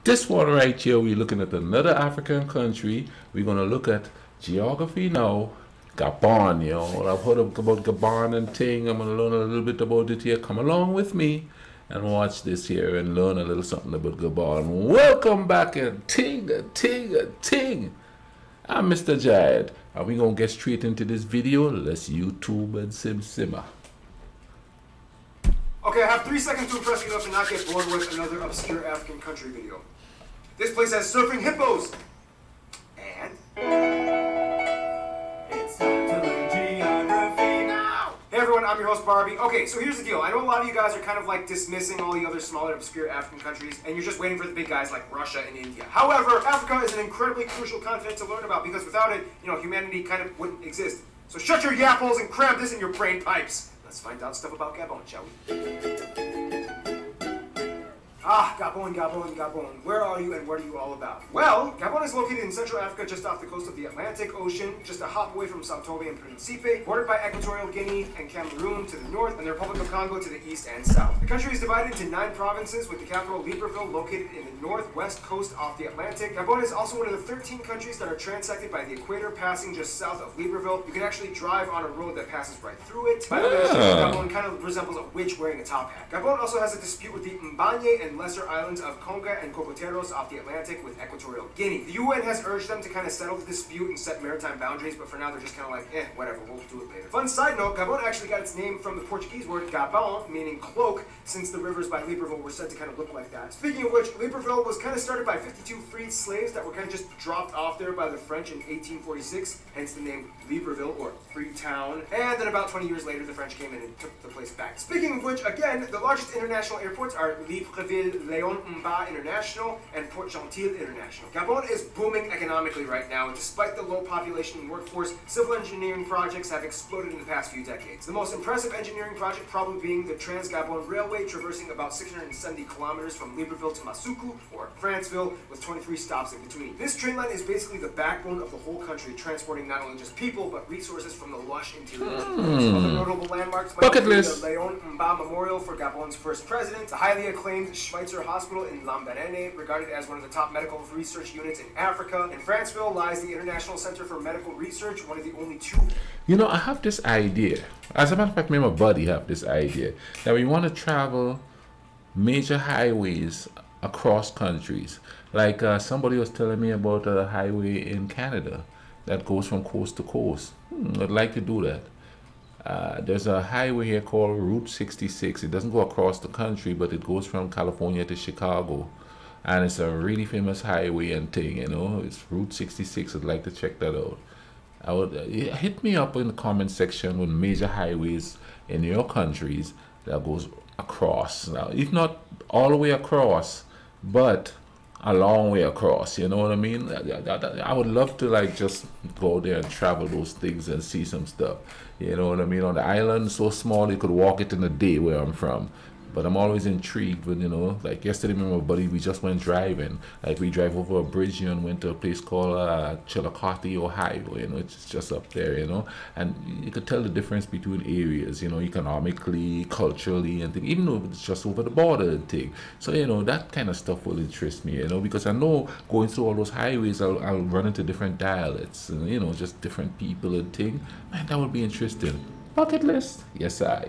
This one right here, we're looking at another African country. We're going to look at geography now. Gabon, you know. I've heard about Gabon and thing. I'm going to learn a little bit about it here. Come along with me and watch this here and learn a little something about Gabon. Welcome back and ting. I'm Mr. Jad. Are we going to get straight into this video? Let's YouTube and simmer. Okay, I have 3 seconds to impress you enough to not get bored with another obscure African country video. This place has surfing hippos! And... it's time to learn geography now! Hey everyone, I'm your host Barbie. Okay, so here's the deal. I know a lot of you guys are kind of like dismissing all the other smaller obscure African countries, and you're just waiting for the big guys like Russia and India. However, Africa is an incredibly crucial continent to learn about because without it, you know, humanity kind of wouldn't exist. So shut your yapples and cram this in your brain pipes! Let's find out stuff about Gabon, shall we? Ah, Gabon. Where are you and what are you all about? Well, Gabon is located in Central Africa just off the coast of the Atlantic Ocean, just a hop away from Sao Tome and Principe, bordered by Equatorial Guinea and Cameroon to the north and the Republic of Congo to the east and south. The country is divided into 9 provinces with the capital Libreville located in the northwest coast off the Atlantic. Gabon is also one of the 13 countries that are transected by the equator passing just south of Libreville. You can actually drive on a road that passes right through it. By the way, Gabon kind of resembles a witch wearing a top hat. Gabon also has a dispute with the Mbanye and lesser islands of Conga and Cocoteros off the Atlantic with Equatorial Guinea. The UN has urged them to kind of settle the dispute and set maritime boundaries, but for now they're just kind of like, whatever, we'll do it later. Fun side note, Gabon actually got its name from the Portuguese word Gabon, meaning cloak, since the rivers by Libreville were said to kind of look like that. Speaking of which, Libreville was kind of started by 52 freed slaves that were kind of just dropped off there by the French in 1846, hence the name Libreville, or Freetown. And then about 20 years later, the French came in and took the place back. Speaking of which, again, the largest international airports are Libreville, Leon Mba International, and Port Gentil International. Gabon is booming economically right now, and despite the low population and workforce, civil engineering projects have exploded in the past few decades. The most impressive engineering project probably being the Trans-Gabon Railway, traversing about 670 kilometers from Libreville to Masuku, or Franceville, with 23 stops in between. This train line is basically the backbone of the whole country, transporting not only just people, but resources from the lush interior. Other notable landmarks might include the Leon Mba Memorial for Gabon's first president, the highly acclaimed Schweitzer Hospital in Lambaréné, regarded as one of the top medical research units in Africa. In Franceville lies the International Center for Medical Research, one of the only 2. You know, I have this idea. As a matter of fact, me and my buddy have this idea that we want to travel major highways across countries. Like somebody was telling me about a highway in Canada that goes from coast to coast. I'd like to do that. There's a highway here called Route 66. It doesn't go across the country, but it goes from California to Chicago. And it's a really famous highway and thing, you know. It's Route 66. I'd like to check that out. Hit me up in the comment section with major highways in your countries that goes across. Now, if not all the way across, but a long way across, you know what I mean? I would love to like just go there and travel those things and see some stuff, you know what I mean? On the island, so small you could walk it in a day where I'm from. But I'm always intrigued with, you know, like yesterday, me and my buddy, we just went driving. Like we drive over a bridge here and went to a place called Chillicothe, Ohio, you know, it's just up there, you know. And you could tell the difference between areas, you know, economically, culturally, and things, even though it's just over the border and thing. So, you know, that kind of stuff will interest me, you know, because I know going through all those highways, I'll run into different dialects, and, you know, just different people and thing. Man, that would be interesting. Bucket list? Yes, I.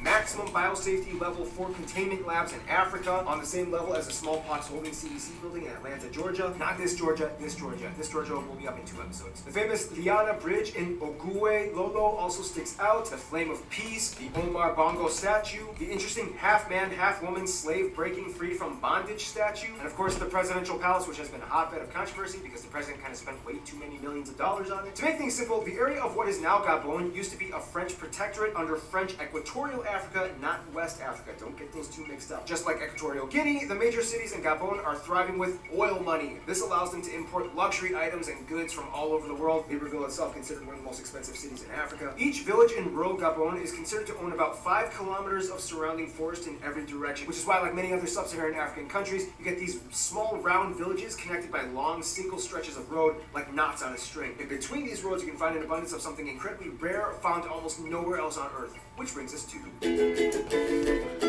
Maximum biosafety level 4 containment labs in Africa, on the same level as the smallpox holding CDC building in Atlanta, Georgia. Not this Georgia, this Georgia. This Georgia will be up in 2 episodes. The famous Liana Bridge in Ogooué, Lolo also sticks out. The Flame of Peace, the Omar Bongo statue, the interesting half-man, half-woman slave breaking free from bondage statue, and of course the Presidential Palace, which has been a hotbed of controversy because the president kind of spent way too many millions of dollars on it. To make things simple, the area of what is now Gabon used to be a French protectorate under French Equatorial Africa, not West Africa. Don't get those two mixed up. Just like Equatorial Guinea, the major cities in Gabon are thriving with oil money. This allows them to import luxury items and goods from all over the world. Libreville itself considered one of the most expensive cities in Africa. Each village in rural Gabon is considered to own about 5 kilometers of surrounding forest in every direction, which is why, like many other sub-Saharan African countries, you get these small round villages connected by long single stretches of road like knots on a string. In between these roads, you can find an abundance of something incredibly rare, found almost nowhere else on Earth. Which brings us to...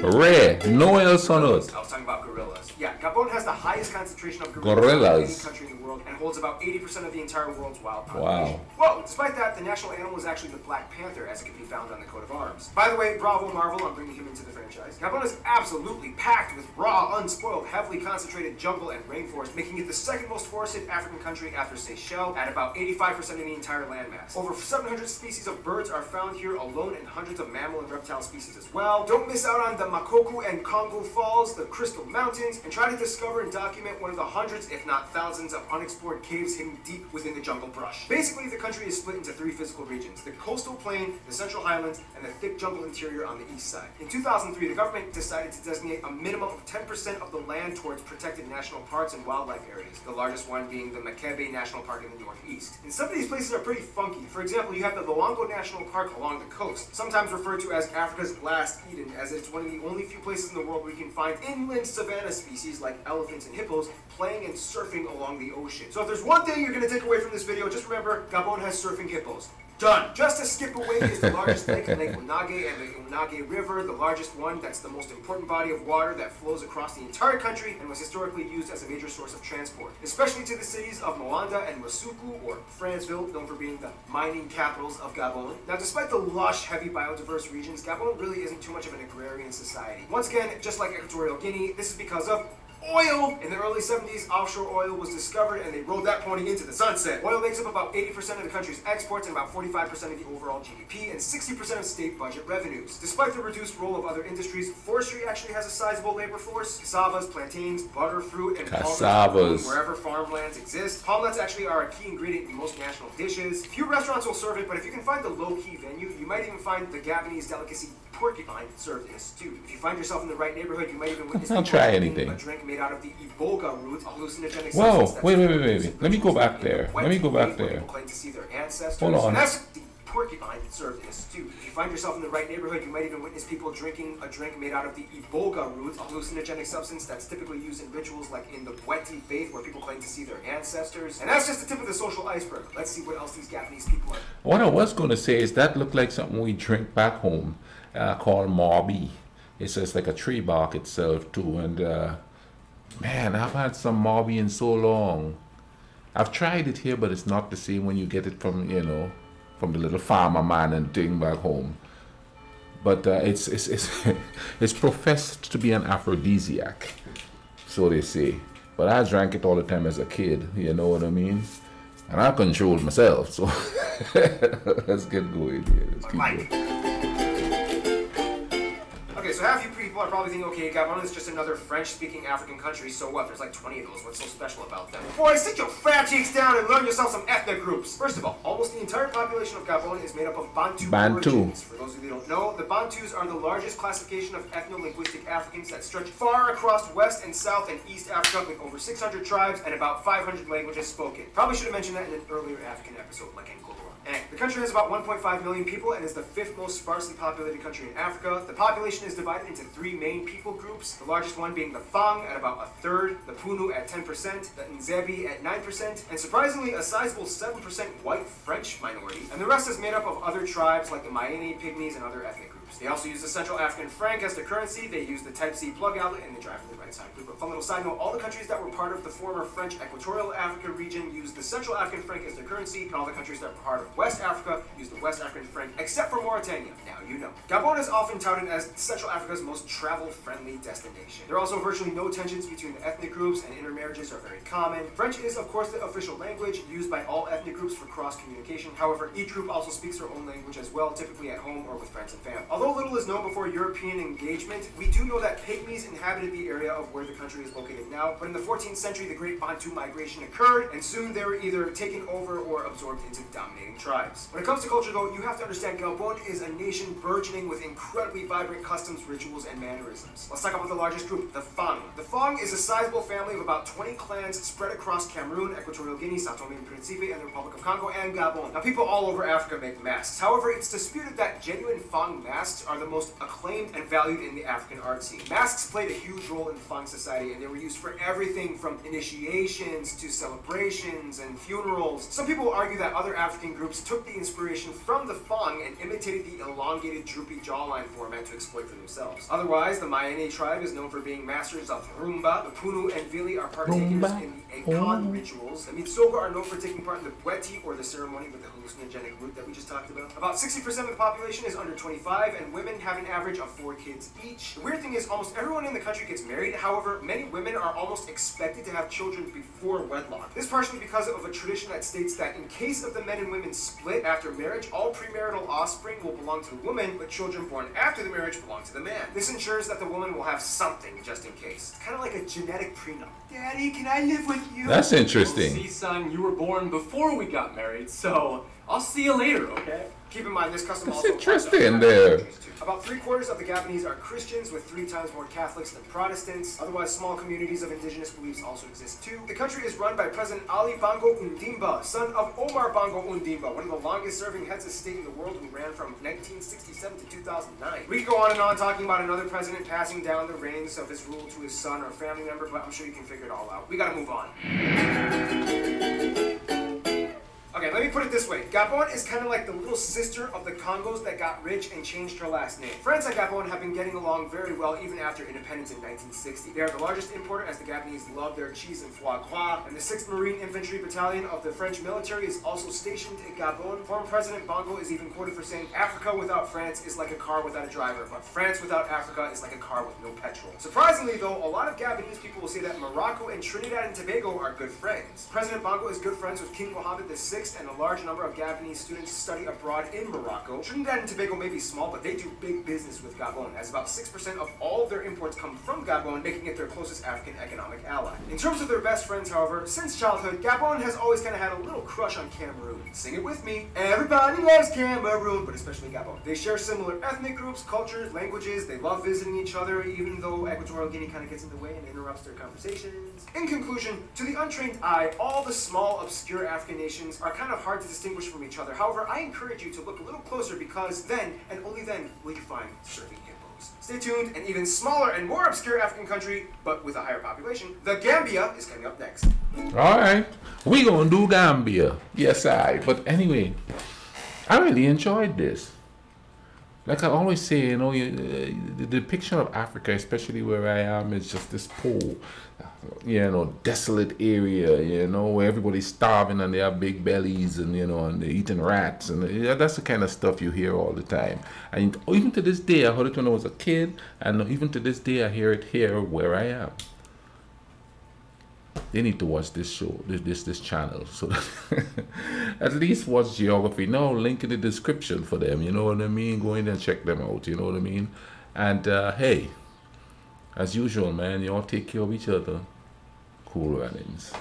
Rare, nowhere else on Earth. I was talking about gorillas. Yeah, fact, Gabon has the highest concentration of Gorillas. of any country in the world and holds about 80% of the entire world's wild Wow. population. Well, despite that, the national animal is actually the black panther, as it can be found on the coat of arms. By the way, bravo Marvel on bringing him into the franchise. Gabon is absolutely packed with raw, unspoiled, heavily concentrated jungle and rainforest, making it the second most forested African country after Seychelles at about 85% of the entire landmass. Over 700 species of birds are found here alone and hundreds of mammal and reptile species as well. Don't miss out on the Makoku and Congo Falls, the Crystal Mountains, and try to discover and document one of the hundreds, if not thousands, of unexplored caves hidden deep within the jungle brush. Basically, the country is split into 3 physical regions: the coastal plain, the central highlands, and the thick jungle interior on the east side. In 2003, the government decided to designate a minimum of 10% of the land towards protected national parks and wildlife areas, the largest one being the Makebe National Park in the northeast. And some of these places are pretty funky. For example, you have the Luango National Park along the coast, sometimes referred to as Africa's last Eden, as it's one of the only few places in the world where you can find inland savanna species like elephants and hippos playing and surfing along the ocean. So if there's one thing you're going to take away from this video, just remember, Gabon has surfing hippos. Done. Just a skip away is the largest lake, Lake Unage, and the Unage River, the largest one. That's the most important body of water that flows across the entire country and was historically used as a major source of transport, especially to the cities of Moanda and Masuku, or Franceville, known for being the mining capitals of Gabon. Now, despite the lush, heavy biodiverse regions, Gabon really isn't too much of an agrarian society. Once again, just like Equatorial Guinea, this is because of oil! In the early 70s, offshore oil was discovered and they rode that pony into the sunset. Oil makes up about 80% of the country's exports and about 45% of the overall GDP and 60% of state budget revenues. Despite the reduced role of other industries, forestry actually has a sizable labor force. Cassavas, plantains, butter, fruit, and palm wherever farmlands exist. Palm nuts actually are a key ingredient in most national dishes. Few restaurants will serve it, but if you can find the low-key venue, you might even find the Gabonese delicacy porcupine served in a stew. If you find yourself in the right neighborhood, you might even witness I'll try anything. A drink made out of the iboga root, a hallucinogenic Whoa, substance. wait. Let me go back there. Let me go back there. People claim to see their ancestors. Hold on. And that's the porcupine served in a stew. If you find yourself in the right neighborhood, you might even witness people drinking a drink made out of the iboga root, a hallucinogenic substance that's typically used in rituals like in the Bweti faith, where people claim to see their ancestors. And that's just the tip of the social iceberg. Let's see what else these Gabonese people are. What I was going to say is that looked like something we drink back home, called Marby. It's just like a tree bark itself too, and man, I've had some Marby in so long. I've tried it here, but it's not the same when you get it from, you know, from the little farmer man and thing back home. But it's it's professed to be an aphrodisiac, so they say. But I drank it all the time as a kid, you know what I mean? And I controlled myself, so let's get going here. Let's keep going. Okay, so half you people are probably thinking, okay, Gabon is just another French-speaking African country, so what? There's like 20 of those. What's so special about them? Boys, sit your fat cheeks down and learn yourself some ethnic groups. First of all, almost the entire population of Gabon is made up of Bantu origins. For those of you who don't know, the Bantus are the largest classification of ethno-linguistic Africans that stretch far across West and South and East Africa, with over 600 tribes and about 500 languages spoken. Probably should have mentioned that in an earlier African episode, like Angola. The country has about 1.5 million people and is the 5th most sparsely populated country in Africa. The population is divided into 3 main people groups, the largest one being the Fang at about 1/3, the Punu at 10%, the Nzebi at 9%, and surprisingly a sizable 7% white French minority, and the rest is made up of other tribes like the Mayene, Pygmies, and other ethnic groups. They also use the Central African franc as their currency, they use the Type-C plug outlet, and they drive from the right side. But fun little side note, all the countries that were part of the former French Equatorial Africa region use the Central African franc as their currency, and all the countries that were part of West Africa use the West African franc, except for Mauritania. Now you know. Gabon is often touted as Central Africa's most travel-friendly destination. There are also virtually no tensions between the ethnic groups, and intermarriages are very common. French is, of course, the official language used by all ethnic groups for cross-communication. However, each group also speaks their own language as well, typically at home or with friends and family. Although little is known before European engagement, we do know that Pygmies inhabited the area of where the country is located now, but in the 14th century, the Great Bantu Migration occurred, and soon they were either taken over or absorbed into dominating tribes. When it comes to culture, though, you have to understand Gabon is a nation burgeoning with incredibly vibrant customs, rituals, and mannerisms. Let's talk about the largest group, the Fang. The Fang is a sizable family of about 20 clans spread across Cameroon, Equatorial Guinea, Sao Tome and Principe, and the Republic of Congo, and Gabon. Now, people all over Africa make masks. However, it's disputed that genuine Fang masks masks are the most acclaimed and valued in the African art scene. Masks played a huge role in the Fang society, and they were used for everything from initiations to celebrations and funerals. Some people argue that other African groups took the inspiration from the Fang and imitated the elongated, droopy jawline format to exploit for themselves. Otherwise, the Mayene tribe is known for being masters of rumba. The Punu and Vili are partakers in the Akan rituals. The Mitsoga are known for taking part in the Bweti, or the ceremony with the hallucinogenic root that we just talked about. About 60% of the population is under 25, and women have an average of 4 kids each. The weird thing is, almost everyone in the country gets married. However, many women are almost expected to have children before wedlock. This partially because of a tradition that states that in case of the men and women split after marriage, all premarital offspring will belong to the woman, but children born after the marriage belong to the man. This ensures that the woman will have something just in case. It's kind of like a genetic prenup. Daddy, can I live with you? That's interesting. Well, see, son, you were born before we got married, so I'll see you later, okay? Keep in mind, this custom That's also interesting there. About 3/4 of the Gabonese are Christians, with 3 times more Catholics than Protestants. Otherwise, small communities of indigenous beliefs also exist too. The country is run by President Ali Bongo Ondimba, son of Omar Bongo Ondimba, one of the longest-serving heads of state in the world, who ran from 1967 to 2009. We could go on and on talking about another president passing down the reins of his rule to his son or family member, but I'm sure you can figure it all out. We gotta move on. Okay, let me put it this way. Gabon is kind of like the little sister of the Congos that got rich and changed her last name. France and Gabon have been getting along very well even after independence in 1960. They are the largest importer, as the Gabonese love their cheese and foie gras, and the 6th Marine Infantry Battalion of the French military is also stationed in Gabon. Former President Bongo is even quoted for saying, "Africa without France is like a car without a driver, but France without Africa is like a car with no petrol." Surprisingly though, a lot of Gabonese people will say that Morocco and Trinidad and Tobago are good friends. President Bongo is good friends with King Mohammed VI, and a large number of Gabonese students study abroad in Morocco. Trinidad and Tobago may be small, but they do big business with Gabon, as about 6% of all of their imports come from Gabon, making it their closest African economic ally. In terms of their best friends, however, since childhood, Gabon has always kind of had a little crush on Cameroon. Sing it with me. Everybody loves Cameroon, but especially Gabon. They share similar ethnic groups, cultures, languages. They love visiting each other, even though Equatorial Guinea kind of gets in the way and interrupts their conversations. In conclusion, to the untrained eye, all the small, obscure African nations are kind of hard to distinguish from each other. However, I encourage you to look a little closer, because then, and only then, will you find surfing hippos. Stay tuned. An even smaller and more obscure African country, but with a higher population, the Gambia, is coming up next. Alright, we gonna do Gambia. Yes, but anyway, I really enjoyed this. Like I always say, you know, the depiction of Africa, especially where I am, is just this poor, you know, desolate area, you know, where everybody's starving and they have big bellies, and, you know, and they're eating rats, and yeah, that's the kind of stuff you hear all the time. And even to this day, I heard it when I was a kid, and even to this day, I hear it here where I am. They need to watch this show, this channel, so at least watch geography. No, link in the description for them, you know what I mean? Go in and check them out, you know what I mean? And hey, as usual, man, you all take care of each other. Cool runnings.